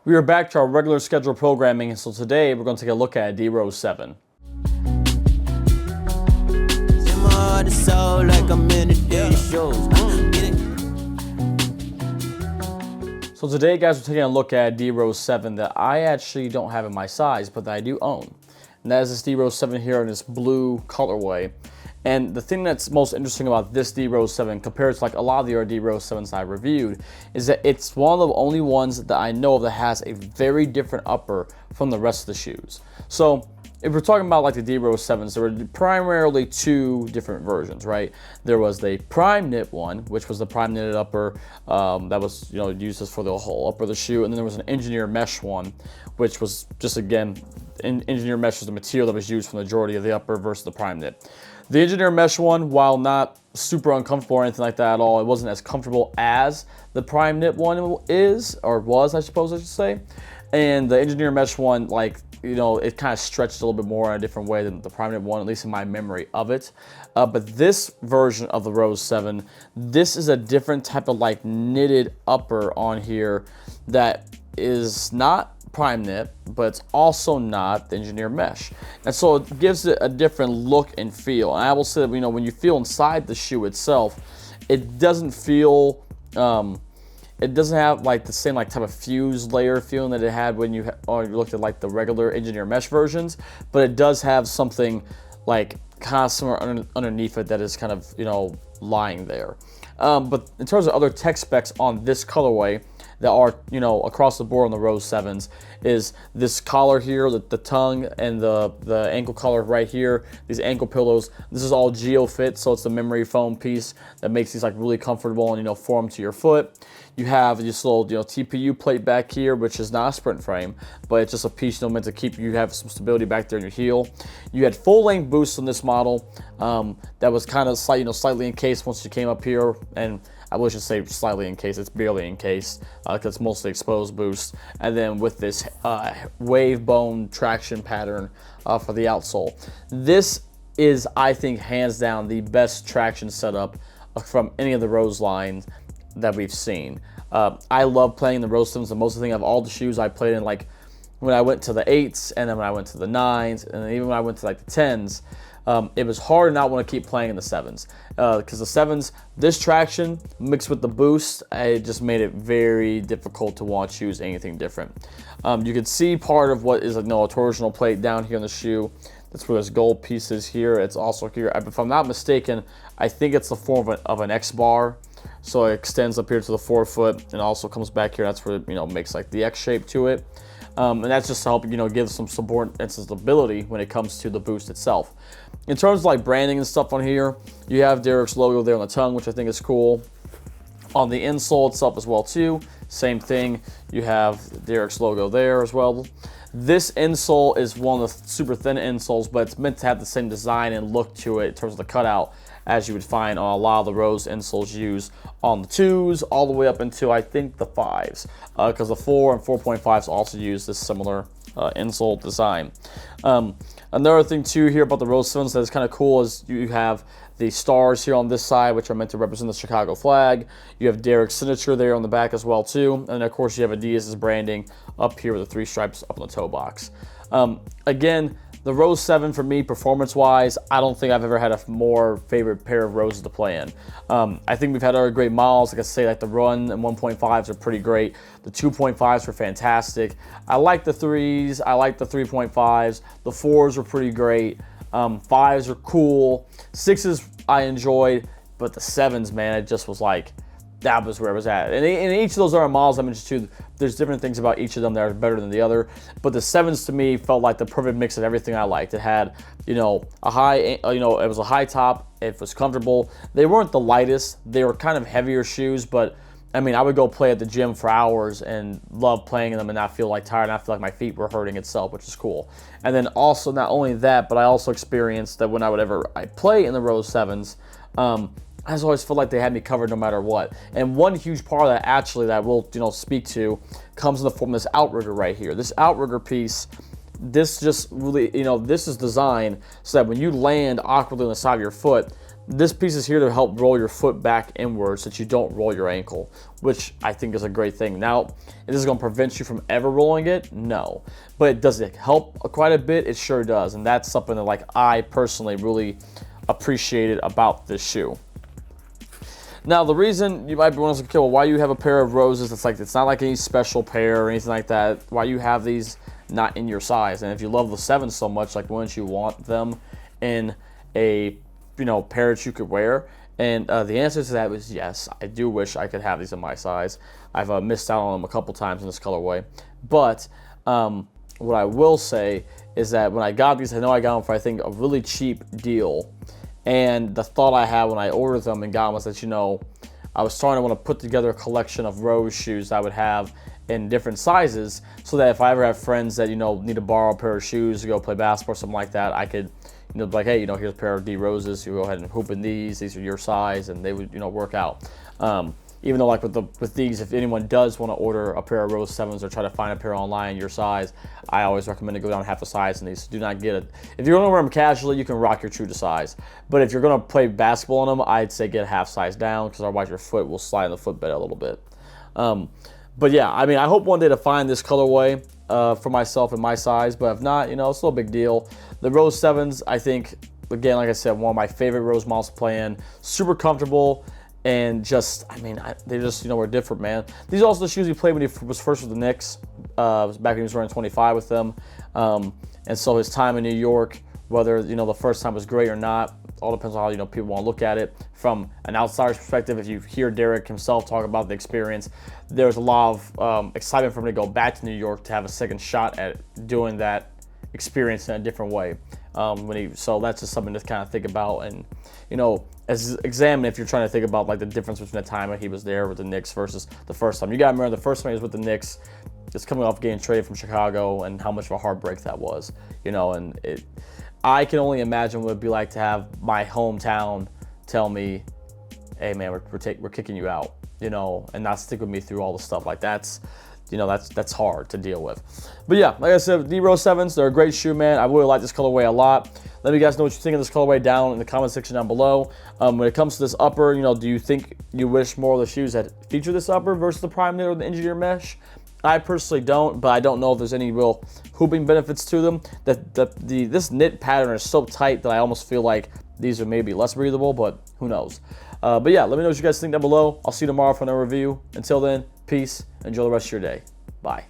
We are back to our regular scheduled programming, and so today we're going to take a look at DRose 7. So today, guys, we're taking a look at DRose 7 that I actually don't have in my size, but that I do own. And that is this DRose 7 here in this blue colorway. And the thing that's most interesting about this DRose 7 compared to like a lot of the other DRose 7s I reviewed is that it's one of the only ones that I know of that has a very different upper from the rest of the shoes. So if we're talking about like the DRose 7s, there were primarily two different versions, right? There was the prime knit one, which was the prime knitted upper that was used as for the whole upper of the shoe, and then there was an engineer mesh one, which was just again, engineer mesh was the material that was used for the majority of the upper versus the prime knit. The engineer mesh one, while not super uncomfortable or anything like that at all, it wasn't as comfortable as the prime knit one is, or was, I suppose I should say. And the engineer mesh one, like, it kind of stretched a little bit more in a different way than the prime knit one, at least in my memory of it. But this version of the DRose 7, this is a different type of like knitted upper on here that is not prime knit, but it's also not the engineer mesh, and so it gives it a different look and feel. And I will say that when you feel inside the shoe itself, it doesn't feel it doesn't have like the same like type of fused layer feeling that it had when you looked at like the regular engineer mesh versions, but it does have something like kind of somewhere underneath it that is kind of lying there. But in terms of other tech specs on this colorway that are across the board on the DRose 7s, is this collar here, the tongue and the ankle collar right here, these ankle pillows. This is all GeoFit, so it's the memory foam piece that makes these like really comfortable and form to your foot. You have this little TPU plate back here, which is not a sprint frame, but it's just a piece meant to keep you have some stability back there in your heel. You had full length boosts on this model that was kind of slightly encased once you came up here, and I wish I'd say slightly encased, it's barely encased because it's mostly exposed boost. And then with this wave bone traction pattern for the outsole. This is, I think, hands down the best traction setup from any of the DRose lines that we've seen. I love playing the DRose 7s. The most thing of all the shoes I played in, like when I went to the 8s, and then when I went to the 9s, and then even when I went to like the 10s, it was hard to not want to keep playing in the 7s because the 7s, this traction mixed with the boost, it just made it very difficult to want to choose anything different. You can see part of what is a torsional plate down here in the shoe. That's where this gold piece is here. It's also here. If I'm not mistaken, I think it's the form of an X bar. So it extends up here to the forefoot and also comes back here. That's where it makes like the X shape to it. And that's just to help give some support and stability when it comes to the boost itself. In terms of like branding and stuff on here, you have Derek's logo there on the tongue, which I think is cool. On the insole itself as well too, same thing. You have Derek's logo there as well. This insole is one of the super thin insoles, but it's meant to have the same design and look to it in terms of the cutout as you would find on a lot of the DRose insoles used on the 2s all the way up into I think the 5s, because the 4 and 4.5s also use this similar insole design. Another thing too here about the DRose 7s that is kind of cool is you have the stars here on this side, which are meant to represent the Chicago flag. You have Derek's signature there on the back as well too, and of course you have Adidas's branding up here with the 3 stripes up on the toe box. Again, the DRose 7 for me, performance-wise, I don't think I've ever had a more favorite pair of DRoses to play in. I think we've had other great models. Like I say, like the Run and 1.5s are pretty great. The 2.5s were fantastic. I like the 3s. I like the 3.5s. The 4s were pretty great. 5s are cool. 6s I enjoyed, but the 7s, man, it just was like, that was where it was at. And in each of those other models I mentioned too, there's different things about each of them that are better than the other. But the 7s to me felt like the perfect mix of everything I liked. It had, a high, it was a high top. It was comfortable. They weren't the lightest. They were kind of heavier shoes, but I mean, I would go play at the gym for hours and love playing in them and not feel like tired, not feel like my feet were hurting itself, which is cool. And then also, not only that, but I also experienced that when I play in the DRose 7s, I just always felt like they had me covered no matter what. And one huge part of that, actually, that I will, speak to, comes in the form of this outrigger right here. This outrigger piece, this just really, this is designed so that when you land awkwardly on the side of your foot, This piece is here to help roll your foot back inwards so that you don't roll your ankle, which I think is a great thing. Now, is this going to prevent you from ever rolling it? No. But does it help quite a bit? It sure does. And that's something that, like, I personally really appreciated about this shoe. Now, the reason you might be wondering, okay, well, why you have a pair of Roses? It's not like any special pair or anything like that. Why you have these not in your size? And if you love the 7s so much, like, wouldn't you want them in a, you know, pair that you could wear? And the answer to that was yes. I do wish I could have these in my size. I've missed out on them a couple times in this colorway. But what I will say is that when I got these, I know I got them for, I think, a really cheap deal. And the thought I had when I ordered them and got them was that, you know, I was starting to want to put together a collection of Rose shoes I would have in different sizes, so that if I ever have friends that, you know, need to borrow a pair of shoes to go play basketball or something like that, I could, you know, be like, hey, you know, here's a pair of DRoses, you go ahead and hoop in these are your size, and they would, you know, work out. Even though, like, with these, if anyone does want to order a pair of Rose 7s or try to find a pair online your size, I always recommend to go down half a size in these. Do not get it. If you're going to wear them casually, you can rock your true to size. But if you're going to play basketball in them, I'd say get half size down, because otherwise your foot will slide in the footbed a little bit. But yeah, I mean, I hope one day to find this colorway for myself in my size. But if not, you know, it's no big deal. The Rose 7s, I think, again, like I said, one of my favorite Rose models to play in. Super comfortable. And just, I mean, they just, you know, were different, man. These are also the shoes he played when he was first with the Knicks, back when he was wearing 25 with them. And so his time in New York, whether, you know, the first time was great or not, all depends on how, you know, people want to look at it. From an outsider's perspective, if you hear Derek himself talk about the experience, there's a lot of excitement for him to go back to New York to have a second shot at doing that experience in a different way. So that's just something to kind of think about, and, you know, examine if you're trying to think about, like, the difference between the time that he was there with the Knicks versus the first time. You got to remember, the first time he was with the Knicks, just coming off getting traded from Chicago, and how much of a heartbreak that was, you know. And I can only imagine what it'd be like to have my hometown tell me, hey man, we're kicking you out, you know, and not stick with me through all the stuff. Like, that's, you know, that's hard to deal with. But yeah, like I said, DRose 7s, they're a great shoe, man. I really like this colorway a lot. Let me guys know what you think of this colorway down in the comment section down below. When it comes to this upper, you know, do you think you wish more of the shoes that feature this upper versus the prime knit or the engineer mesh? I personally don't, but I don't know if there's any real hooping benefits to them. This knit pattern is so tight that I almost feel like these are maybe less breathable, but who knows. But yeah, let me know what you guys think down below. I'll see you tomorrow for another review. Until then, peace. Enjoy the rest of your day. Bye.